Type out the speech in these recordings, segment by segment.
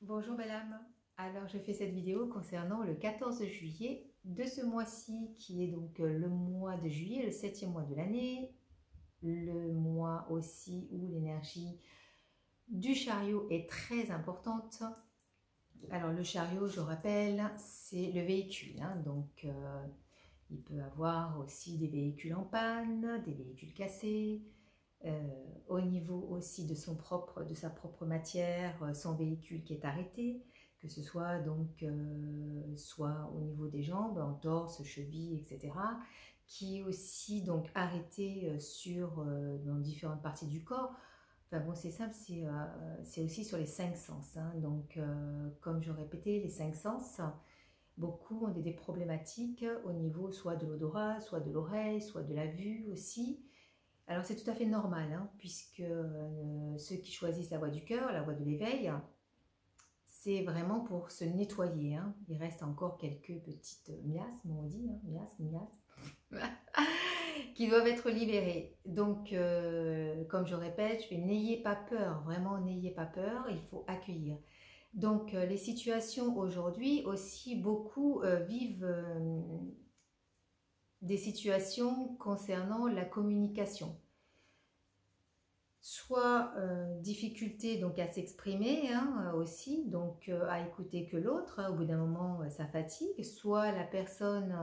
Bonjour belle âme. Alors je fais cette vidéo concernant le 14 juillet de ce mois-ci qui est donc le mois de juillet, le 7e mois de l'année, le mois aussi où l'énergie du chariot est très importante. Alors le chariot, je rappelle, c'est le véhicule, donc il peut avoir aussi des véhicules en panne, des véhicules cassés, au niveau aussi de sa propre matière, son véhicule qui est arrêté, que ce soit donc soit au niveau des jambes, en torse, cheville, etc., qui est aussi donc arrêté dans différentes parties du corps. Enfin bon, c'est simple, c'est aussi sur les cinq sens. Donc, comme je répétais, les cinq sens, beaucoup ont des problématiques au niveau soit de l'odorat, soit de l'oreille, soit de la vue aussi. Alors c'est tout à fait normal, puisque ceux qui choisissent la voie du cœur, la voie de l'éveil, c'est vraiment pour se nettoyer. Il reste encore quelques petites miasmes, on dit, miasmes, qui doivent être libérées. Donc, comme je répète, n'ayez pas peur, vraiment n'ayez pas peur, il faut accueillir. Donc, les situations aujourd'hui aussi, beaucoup vivent des situations concernant la communication. Soit difficulté donc à s'exprimer aussi, donc à écouter que l'autre, au bout d'un moment ça fatigue, soit la personne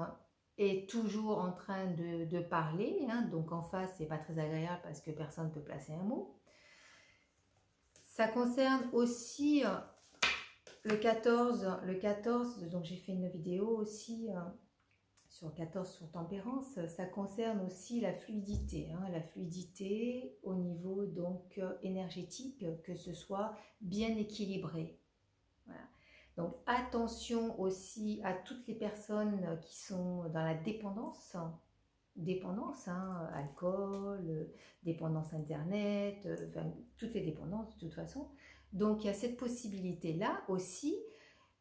est toujours en train de parler, donc en face c'est pas très agréable parce que personne ne peut placer un mot. Ça concerne aussi le 14, donc j'ai fait une vidéo aussi sur 14 sur tempérance, ça concerne aussi la fluidité au niveau donc énergétique, que ce soit bien équilibré. Voilà. Donc attention aussi à toutes les personnes qui sont dans la dépendance, alcool, dépendance internet, enfin, toutes les dépendances de toute façon. Donc il y a cette possibilité-là aussi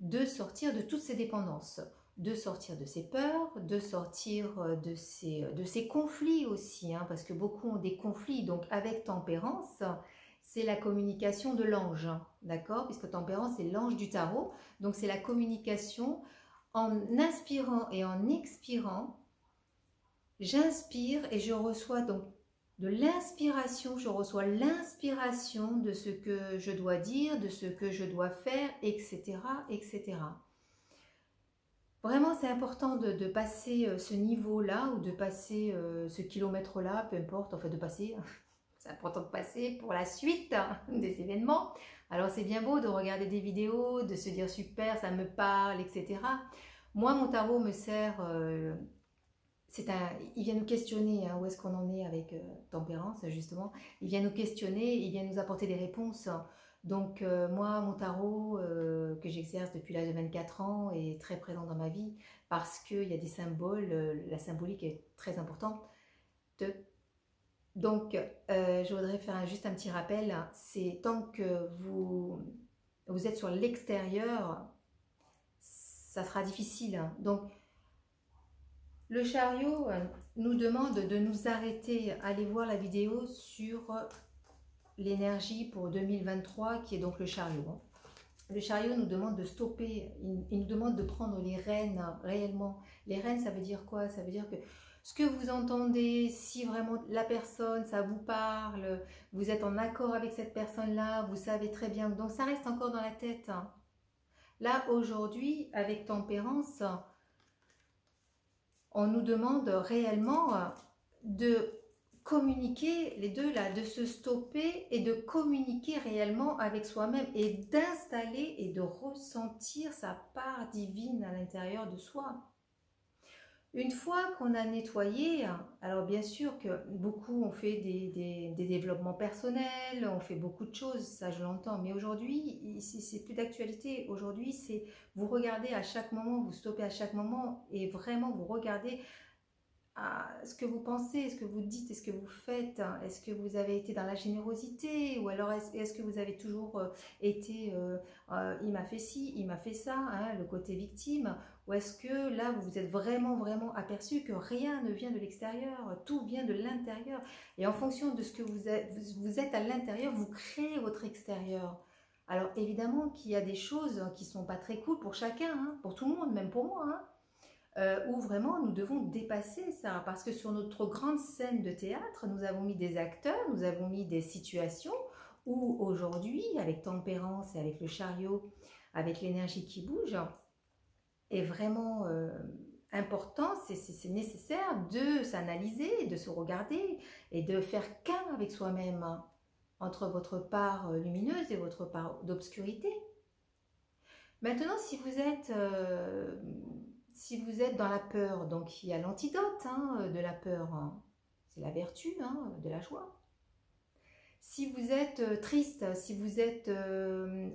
de sortir de toutes ces dépendances, de sortir de ses peurs, de sortir de ces conflits aussi, parce que beaucoup ont des conflits. Donc avec tempérance, c'est la communication de l'ange, d'accord? Puisque tempérance, c'est l'ange du tarot. Donc c'est la communication en inspirant et en expirant. J'inspire et je reçois donc de l'inspiration, je reçois l'inspiration de ce que je dois dire, de ce que je dois faire, etc., etc. Vraiment, c'est important de passer ce niveau-là ou de passer ce kilomètre-là, peu importe, en fait de passer, c'est important de passer pour la suite des événements. Alors c'est bien beau de regarder des vidéos, de se dire super, ça me parle, etc. Moi, mon tarot me sert, il vient nous questionner où est-ce qu'on en est avec tempérance, justement. Il vient nous questionner, il vient nous apporter des réponses. Donc moi, mon tarot que j'exerce depuis l'âge de 24 ans est très présent dans ma vie parce qu'il y a des symboles, la symbolique est très importante. Donc je voudrais faire juste un petit rappel, c'est tant que vous êtes sur l'extérieur, ça sera difficile. Donc le chariot nous demande de nous arrêter, aller voir la vidéo sur l'énergie pour 2023 qui est donc le chariot. Le chariot nous demande de stopper, il nous demande de prendre les rênes réellement. Les rênes, ça veut dire quoi? Ça veut dire que ce que vous entendez, si vraiment la personne, ça vous parle, vous êtes en accord avec cette personne-là, vous savez très bien, donc ça reste encore dans la tête. Là, aujourd'hui, avec tempérance, on nous demande réellement de communiquer, les deux là, de se stopper et de communiquer réellement avec soi-même et d'installer et de ressentir sa part divine à l'intérieur de soi. Une fois qu'on a nettoyé, alors bien sûr que beaucoup ont fait des développements personnels, on fait beaucoup de choses, ça je l'entends, mais aujourd'hui, c'est plus d'actualité. Aujourd'hui, c'est vous regardez à chaque moment, vous stoppez à chaque moment et vraiment vous regardez à ce que vous pensez, ce que vous dites, est-ce que vous faites, est-ce que vous avez été dans la générosité ou alors est-ce que vous avez toujours été il m'a fait ci, il m'a fait ça, le côté victime, ou est-ce que là vous vous êtes vraiment aperçu que rien ne vient de l'extérieur, tout vient de l'intérieur et en fonction de ce que vous êtes à l'intérieur, vous créez votre extérieur. Alors évidemment qu'il y a des choses qui sont pas très cool pour chacun, hein, pour tout le monde, même pour moi, hein, où vraiment nous devons dépasser ça, parce que sur notre grande scène de théâtre, nous avons mis des acteurs, nous avons mis des situations où aujourd'hui, avec Tempérance et avec le chariot, avec l'énergie qui bouge, est vraiment important, c'est nécessaire de s'analyser, de se regarder et de faire qu'un avec soi-même, hein, entre votre part lumineuse et votre part d'obscurité. Maintenant, si vous êtes dans la peur, donc il y a l'antidote, hein, de la peur, hein, c'est la vertu, hein, de la joie. Si vous êtes triste, si vous êtes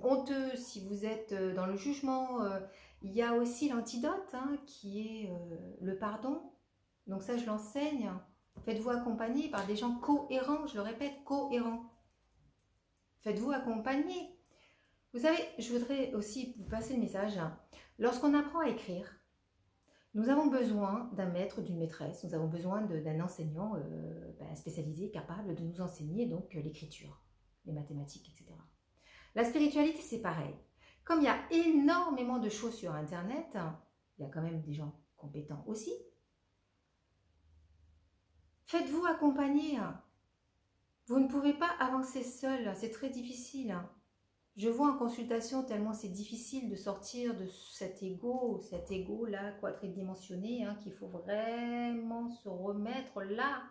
honteux, si vous êtes dans le jugement, il y a aussi l'antidote, hein, qui est le pardon. Donc ça, je l'enseigne. Faites-vous accompagner par des gens cohérents, je le répète, cohérents. Faites-vous accompagner. Vous savez, je voudrais aussi vous passer le message. Lorsqu'on apprend à écrire, nous avons besoin d'un maître, d'une maîtresse, nous avons besoin d'un enseignant spécialisé, capable de nous enseigner donc l'écriture, les mathématiques, etc. La spiritualité, c'est pareil. Comme il y a énormément de choses sur Internet, il y a quand même des gens compétents aussi. Faites-vous accompagner. Vous ne pouvez pas avancer seul, c'est très difficile. Je vois en consultation tellement c'est difficile de sortir de cet ego-là, quadridimensionné, hein, qu'il faut vraiment se remettre là,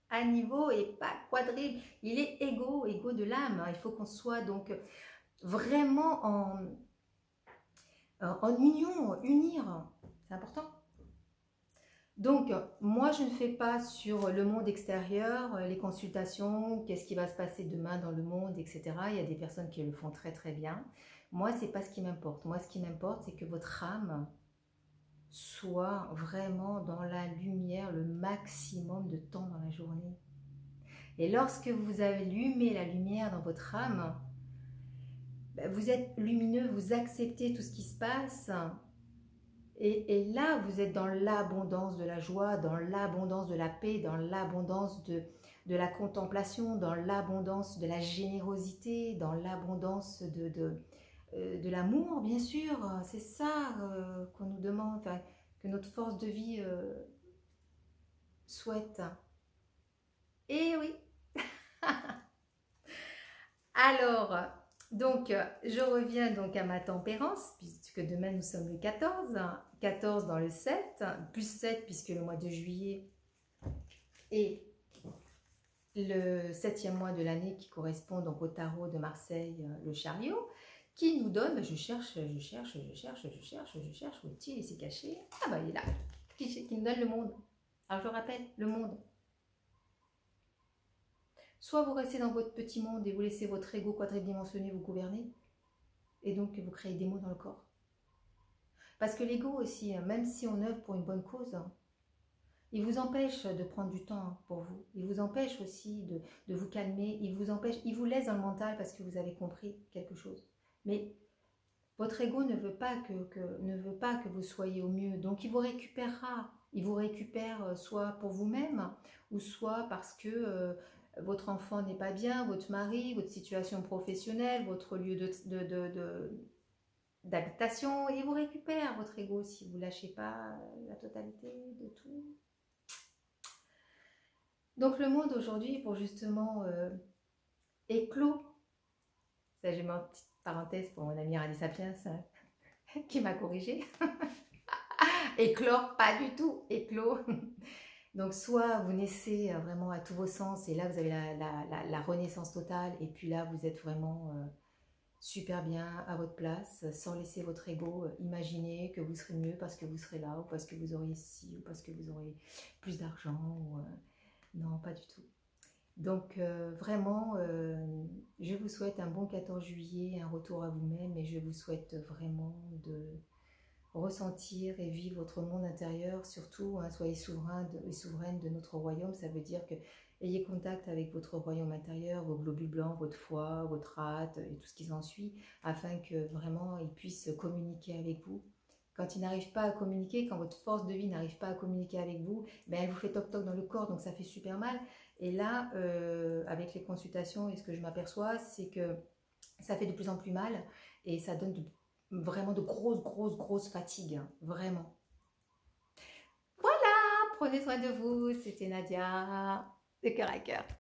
à niveau et pas quadriple. Il est ego de l'âme. Il faut qu'on soit donc vraiment en union, unir. C'est important. Donc, moi, je ne fais pas sur le monde extérieur, les consultations, qu'est-ce qui va se passer demain dans le monde, etc. Il y a des personnes qui le font très très bien. Moi, ce n'est pas ce qui m'importe. Moi, ce qui m'importe, c'est que votre âme soit vraiment dans la lumière le maximum de temps dans la journée. Et lorsque vous allumez la lumière dans votre âme, vous êtes lumineux, vous acceptez tout ce qui se passe. Et là, vous êtes dans l'abondance de la joie, dans l'abondance de la paix, dans l'abondance de la contemplation, dans l'abondance de la générosité, dans l'abondance de l'amour, bien sûr. C'est ça qu'on nous demande, enfin, que notre force de vie souhaite. Et oui. Alors, donc, je reviens donc à ma tempérance, puisque demain nous sommes le 14, 14 dans le 7, plus 7 puisque le mois de juillet est le 7e mois de l'année qui correspond donc au tarot de Marseille, le chariot, qui nous donne, je cherche, où est-il? Il s'est caché, ah bah il est là, qui nous donne le monde. Alors je rappelle, le monde. Soit vous restez dans votre petit monde et vous laissez votre ego quadridimensionné vous gouverner, et donc vous créez des maux dans le corps. Parce que l'ego aussi, même si on œuvre pour une bonne cause, il vous empêche de prendre du temps pour vous. Il vous empêche aussi de vous calmer. Il vous laisse dans le mental parce que vous avez compris quelque chose. Mais votre ego ne veut pas que vous soyez au mieux. Donc il vous récupérera. Il vous récupère soit pour vous-même, ou soit parce que votre enfant n'est pas bien, votre mari, votre situation professionnelle, votre lieu d'habitation. Il vous récupère votre ego si vous ne lâchez pas la totalité de tout. Donc le monde aujourd'hui, pour justement éclore, ça j'ai mis une petite parenthèse pour mon ami Radi Sapiens qui m'a corrigé. Éclore, pas du tout, éclore. Donc soit vous naissez vraiment à tous vos sens et là vous avez la renaissance totale et puis là vous êtes vraiment super bien à votre place, sans laisser votre ego imaginer que vous serez mieux parce que vous serez là ou parce que vous aurez ci ou parce que vous aurez plus d'argent ou... non, pas du tout. Donc vraiment, je vous souhaite un bon 14 juillet, un retour à vous-même et je vous souhaite vraiment de ressentir et vivre votre monde intérieur. Surtout, hein, soyez souverain et souveraine de notre royaume. Ça veut dire que ayez contact avec votre royaume intérieur, vos globules blancs, votre foie, votre rate et tout ce qui s'ensuit, afin que vraiment ils puissent communiquer avec vous. Quand il n'arrive pas à communiquer, quand votre force de vie n'arrive pas à communiquer avec vous, ben elle vous fait toc-toc dans le corps, donc ça fait super mal. Et là, avec les consultations, et ce que je m'aperçois, c'est que ça fait de plus en plus mal et ça donne vraiment de grosses fatigues, hein, vraiment. Voilà, prenez soin de vous, c'était Nadia, de cœur à cœur.